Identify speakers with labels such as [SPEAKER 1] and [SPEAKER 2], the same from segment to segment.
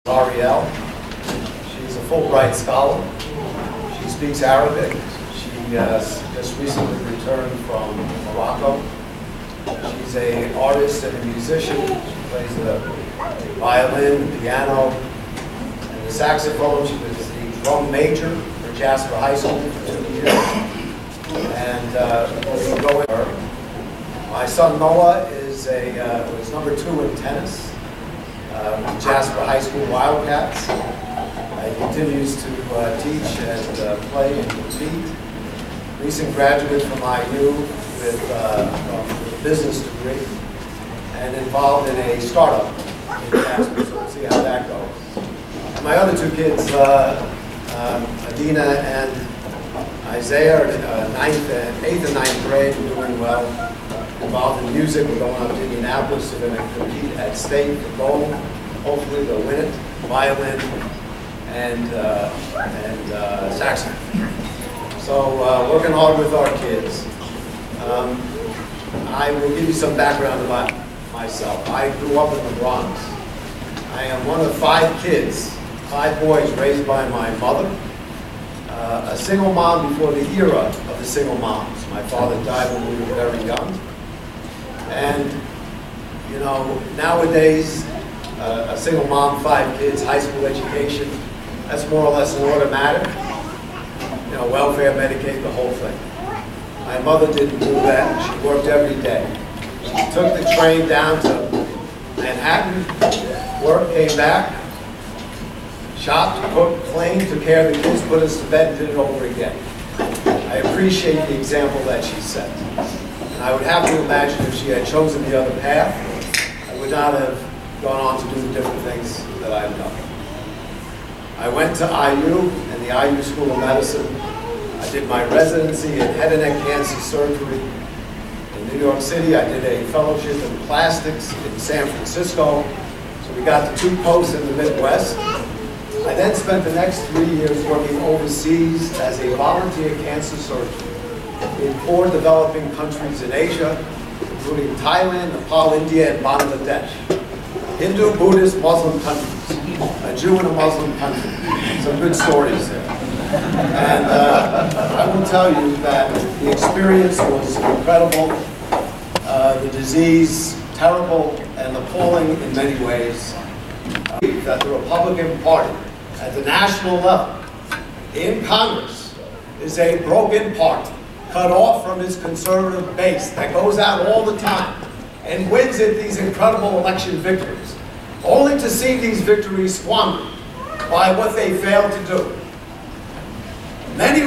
[SPEAKER 1] Ariel. She's a Fulbright scholar. She speaks Arabic. She just recently returned from Morocco. She's an artist and a musician. She plays the violin, the piano, and the saxophone. She was the drum major for Jasper High School for 2 years. And we'll go with her. My son Noah is was number 2 in tennis. Jasper High School Wildcats. He continues to teach and play and compete. Recent graduate from IU with a business degree and involved in a startup in Jasper, so we'll see how that goes. And my other 2 kids, Adina and Isaiah, are 8th and 9th grade, are doing well. Involved in music. We're going up to Indianapolis. They're going to compete at state for gold. Hopefully they'll win it. Violin and saxophone. So working hard with our kids. I will give you some background about myself. I grew up in the Bronx. I am one of 5 kids, 5 boys raised by my mother. A single mom before the era of the single moms. My father died when we were very young. And, you know, nowadays, a single mom, 5 kids, high school education, that's more or less an automatic. You know, welfare, Medicaid, the whole thing. My mother didn't do that. She worked every day. She took the train down to Manhattan, worked, came back, shopped, cooked, cleaned, took care of the kids, put us to bed, and did it over again. I appreciate the example that she set. And I would have to imagine if she had chosen the other path, I would not have gone on to do the different things that I've done. I went to IU and the IU School of Medicine. I did my residency in head and neck cancer surgery in New York City. I did a fellowship in plastics in San Francisco. So we got the 2 posts in the Midwest. I then spent the next 3 years working overseas as a volunteer cancer surgeon in 4 developing countries in Asia, including Thailand, Nepal, India, and Bangladesh. Hindu, Buddhist, Muslim countries. A Jew in a Muslim country. Some good stories there. And I will tell you that the experience was incredible. The disease, terrible and appalling in many ways. That the Republican Party, at the national level, in Congress, is a broken party, cut off from its conservative base that goes out all the time and wins at these incredible election victories, only to see these victories squandered by what they failed to do. Many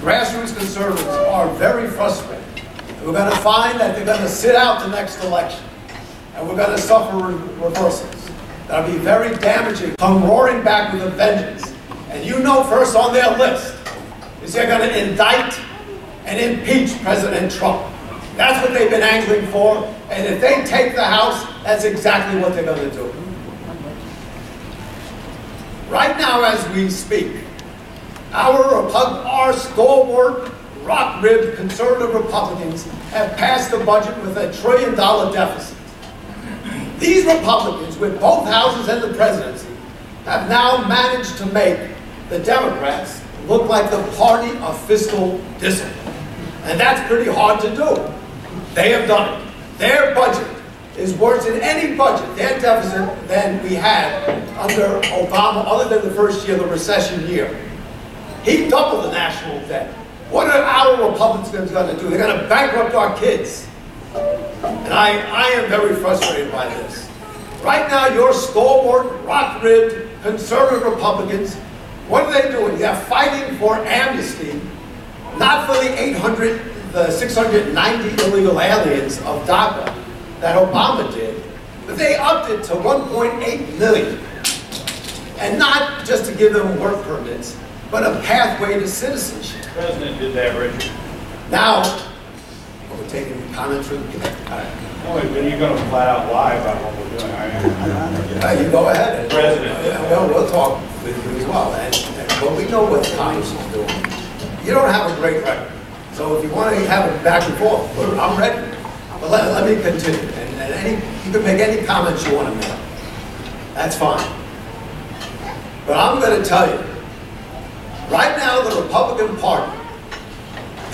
[SPEAKER 1] grassroots conservatives are very frustrated. And we're going to find that they're going to sit out the next election, and we're going to suffer reversals. That'll be very damaging. Come roaring back with a vengeance. And you know first on their list is they're going to indict and impeach President Trump. That's what they've been angling for. And if they take the House, that's exactly what they're going to do. Right now as we speak, our stalwart, rock-ribbed conservative Republicans have passed a budget with a $1 trillion deficit. These Republicans, with both houses and the presidency, have now managed to make the Democrats look like the party of fiscal discipline. And that's pretty hard to do. They have done it. Their budget is worse than any budget, their deficit, than we had under Obama, other than the first year, the recession year. He doubled the national debt. What are our Republicans going to do? They're going to bankrupt our kids. And I am very frustrated by this. Right now, your stalwart, rock-ribbed, conservative Republicans, what are they doing? They're fighting for amnesty, not for the 690 illegal aliens of DACA that Obama did, but they upped it to 1.8 million. And not just to give them work permits, but a pathway to citizenship.
[SPEAKER 2] The president did that, Richard.
[SPEAKER 1] Now, we're taking comments from the
[SPEAKER 2] No, but you're going to flat out lie about what we're doing.
[SPEAKER 1] you go ahead.
[SPEAKER 2] President.
[SPEAKER 1] Well, we'll talk with you as well. But we know what Congress is doing. You don't have a great record. So if you want to have it back and forth, I'm ready. But let me continue. And you can make any comments you want to make. That's fine. But I'm going to tell you, right now the Republican Party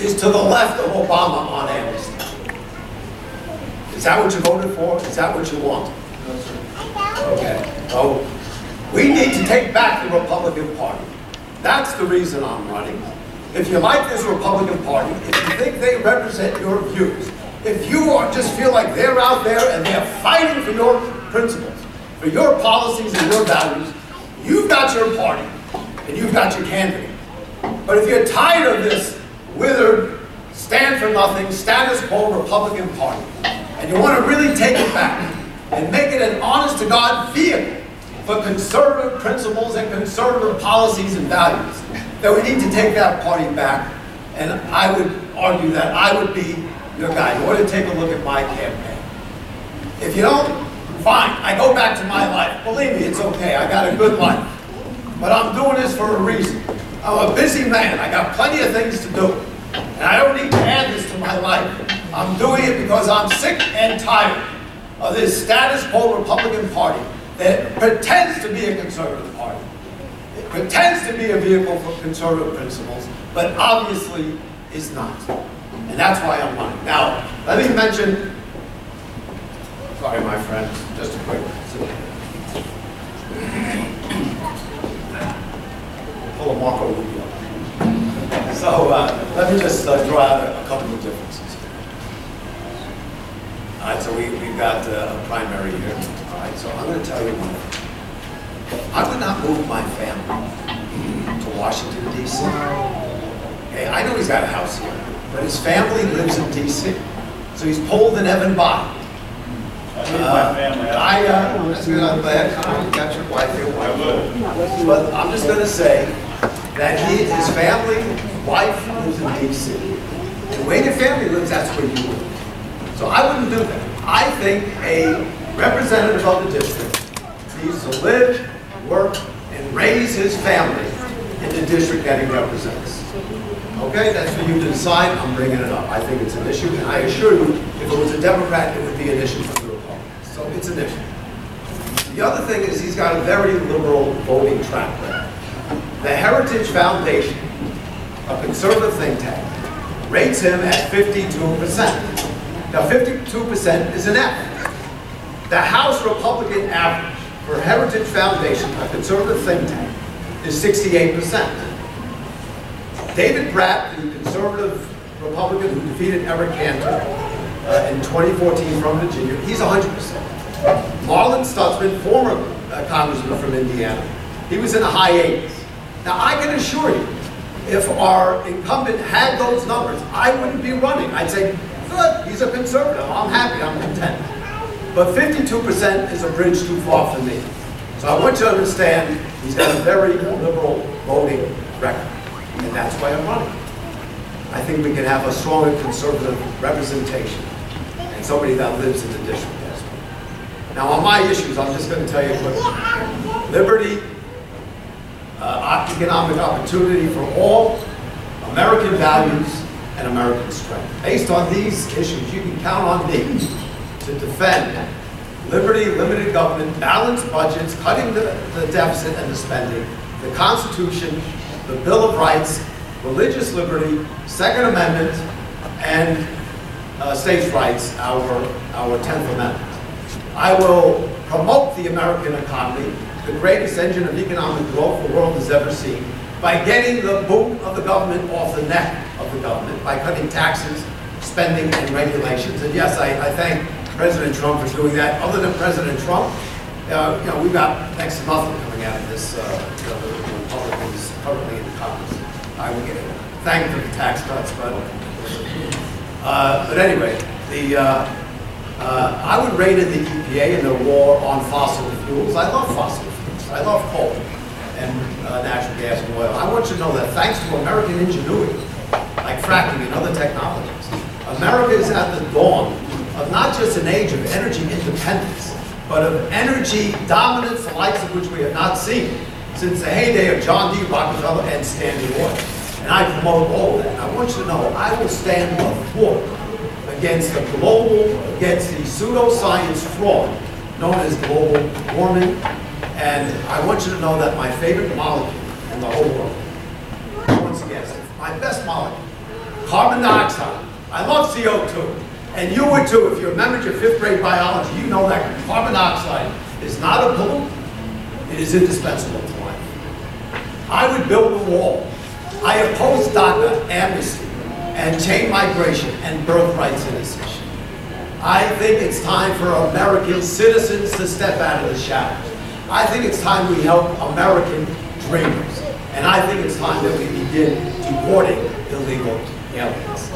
[SPEAKER 1] is to the left of Obama on amnesty. Is that what you voted for? Is that what you want?
[SPEAKER 2] No, sir.
[SPEAKER 1] Okay. So we need to take back the Republican Party. That's the reason I'm running. If you like this Republican Party, if you think they represent your views, if you just feel like they're out there and they're fighting for your principles, for your policies and your values, you've got your party and you've got your candidate. But if you're tired of this withered, stand for nothing, status quo Republican Party, and you want to really take it back and make it an honest-to-God vehicle for conservative principles and conservative policies and values, then we need to take that party back. And I would argue that I would be your guy. You ought to take a look at my campaign. If you don't, fine. I go back to my life. Believe me, it's okay. I got a good life. But I'm doing this for a reason. I'm a busy man. I got plenty of things to do. And I don't need to add this to my life. I'm doing it because I'm sick and tired of this status quo Republican Party that pretends to be a conservative party. It pretends to be a vehicle for conservative principles, but obviously is not. And that's why I'm running. Now, let me mention, sorry my friend, just a quick, pull a Marco Rubio. So let me just draw out a couple of differences. All right, so we've got a primary here. All right, so I'm going to tell you one thing. I would not move my family to Washington, D.C. Okay, I know he's got a house here, but his family lives in D.C. So he's pulled an Evan by.
[SPEAKER 2] My family.
[SPEAKER 1] That's good. I'm glad you got your wife here.
[SPEAKER 2] I would.
[SPEAKER 1] But I'm just going to say that his family, wife lives in D.C. And where your family lives, that's where you live. So I wouldn't do that. I think a representative of the district needs to live, work, and raise his family in the district that he represents. Okay, that's for you to decide. I'm bringing it up. I think it's an issue, and I assure you, if it was a Democrat, it would be an issue for the Republicans. So it's an issue. The other thing is he's got a very liberal voting track record. The Heritage Foundation, a conservative think tank, rates him at 52%. Now 52% is an average. The House Republican average for Heritage Foundation, a conservative think tank, is 68%. David Bratt, the conservative Republican who defeated Eric Cantor in 2014 from Virginia, he's 100%. Marlin Stutzman, former congressman from Indiana, he was in the high 80s. Now I can assure you, if our incumbent had those numbers, I wouldn't be running. I'd say, good, he's a conservative, I'm happy, I'm content. But 52% is a bridge too far for me. So I want you to understand, he's got a very liberal voting record. And that's why I'm running. I think we can have a stronger conservative representation and somebody that lives in the district as well. Now on my issues, I'm just going to tell you quickly. Liberty, economic opportunity for all, American values, and American strength. Based on these issues, you can count on me to defend liberty, limited government, balanced budgets, cutting the deficit and the spending, the Constitution, the Bill of Rights, religious liberty, Second Amendment, and states' rights, our 10th Amendment. I will promote the American economy, the greatest engine of economic growth the world has ever seen, by getting the boot of the government off the neck of the government, by cutting taxes, spending, and regulations. And yes, I thank President Trump for doing that. Other than President Trump, we've got next to nothing coming out of this, the Republicans currently in Congress. I would thank them for the tax cuts, but anyway, I would rate in the EPA in their war on fossil fuels. I love fossil fuels. I love coal and natural gas and oil. I want you to know that thanks to American ingenuity, like fracking and other technologies, America is at the dawn of not just an age of energy independence, but of energy dominance, the likes of which we have not seen since the heyday of John D. Rockefeller and Standard Oil. And I promote all of that. And I want you to know I will stand athwart against the against the pseudoscience fraud known as global warming And I want you to know that my favorite molecule in the whole world, once again, my best molecule, carbon dioxide. I love CO2. And you would too, if you remembered your 5th grade biology, you know that carbon dioxide is not a pollutant, it is indispensable to life. I would build a wall. I oppose DACA, amnesty, and chain migration, and birthright citizenship. I think it's time for American citizens to step out of the shadows. I think it's time we help American dreamers. And I think it's time that we begin deporting illegal aliens.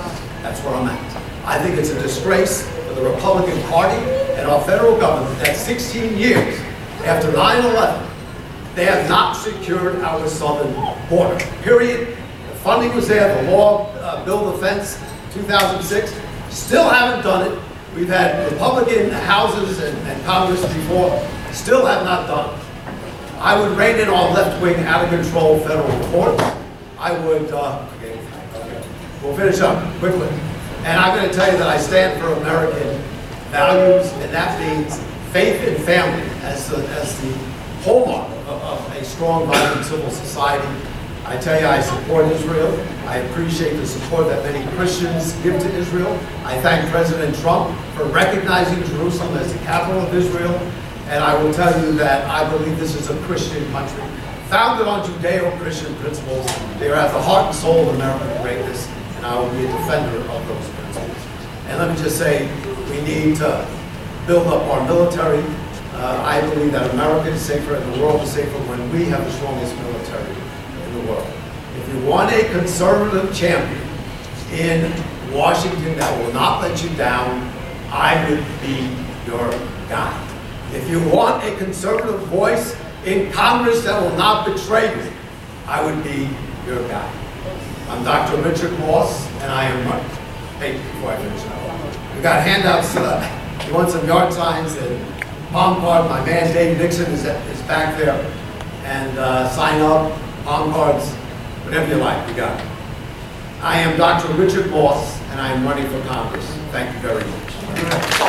[SPEAKER 1] That's where I'm at. I think it's a disgrace for the Republican Party and our federal government that 16 years after 9/11, they have not secured our southern border, period. The funding was there, the law, bill defense, 2006, still haven't done it. We've had Republican houses and Congress before, still have not done it. I would rein in our left-wing, out-of-control federal court. I would, we'll finish up quickly. And I'm going to tell you that I stand for American values, and that means faith and family as the hallmark of a strong, vibrant civil society. I tell you, I support Israel. I appreciate the support that many Christians give to Israel. I thank President Trump for recognizing Jerusalem as the capital of Israel. And I will tell you that I believe this is a Christian country, founded on Judeo-Christian principles. They are at the heart and soul of American greatness, and I will be a defender of those principles. And let me just say, we need to build up our military. I believe that America is safer and the world is safer when we have the strongest military in the world. If you want a conservative champion in Washington that will not let you down, I would be your guy. If you want a conservative voice in Congress that will not betray you, I would be your guy. I'm Dr. Richard Moss, and I am running. Hey, before I finish up, we got handouts. You want some yard signs and palm card. My man Dave Nixon is back there, and sign up, palm cards, whatever you like. We got it. I am Dr. Richard Moss, and I am running for Congress. Thank you very much.